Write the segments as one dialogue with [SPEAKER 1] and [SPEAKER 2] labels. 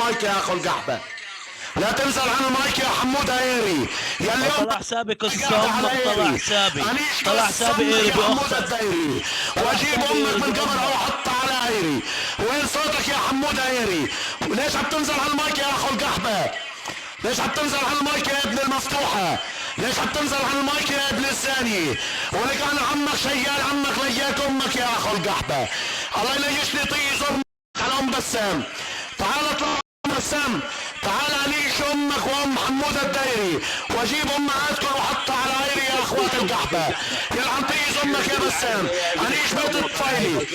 [SPEAKER 1] المايك يا اخو القحبة. لا تنزل عن المايك يا حمود هيري يا اليوم.
[SPEAKER 2] طلع حسابي قصة امك، طلع حسابي، طلع حسابي
[SPEAKER 1] ايري
[SPEAKER 2] ايري
[SPEAKER 1] يا حمود
[SPEAKER 2] باختك.
[SPEAKER 1] الدايري، واجيب امك من قبر او احطها على ايري. وين صوتك يا حمود هيري؟ ليش عم تنزل على المايك يا اخو القحبة؟ ليش عم تنزل على المايك يا ابن المفتوحة؟ ليش عم تنزل على المايك يا ابن الزانية؟ ولك انا عمك شيال، عمك لياك امك يا اخو القحبة. الله يليش لي طيز امك على ام بسام. تعال اطلع ام بسام، تعال انيش امك وام حمود الدايري، واجيب امهاتكم واحطها على عيري يا اخوات القحبة. يلا عم طيز امك يا بسام، انيش بيت الطفيلي،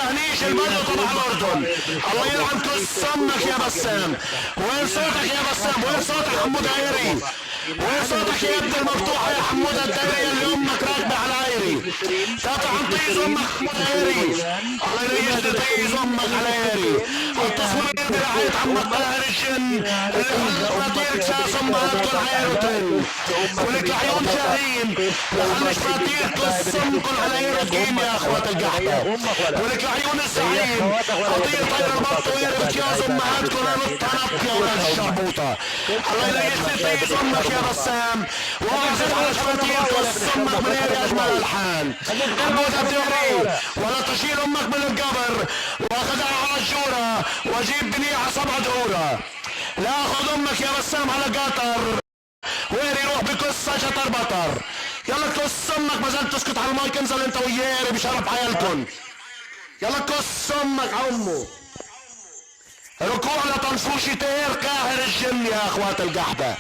[SPEAKER 1] انيش البلد تبع الاردن. الله يلعن كس امك يا بسام. وين صوتك يا بسام؟ وين صوتك حمود عيري؟ وين صوتك يا ابن المفتوحة يا حمود الدايري اللي امك راكبة على عيري؟ تاتا عم طيز امك حمود عيري. الله يريح لي طيز امك على عيري. التصوير برعاية عمك طاهر الجن اللي خلق فاتير كساس امهاتكم عيرتن. ولك عيون شاهين لخلش فاتير كس امكم على عيرتكم يا اخوات القحبة. ولك عيون الزعيم خطير طير البط ويربط ياز امهاتكم الطنط يا ولاد الشربوطة. الله يريح لي طيز امك يا بسام، واعزف على شفاتير كس امك من يا اجمل الحان. حمود الديري ولا تشيل امك من القبر واخذها على الجورة واجيب بنيعة 7 دورة. لا اخذ امك يا بسام على قطر ويري يروح بقصة شطر بطر. يلا كس امك، ما زلت تسكت على المايك، انزل انت وياري بشرف عيالكن. يلا كس امك عمو. ركوع لطنفوشي طير قاهر الجن يا اخوات القحبة.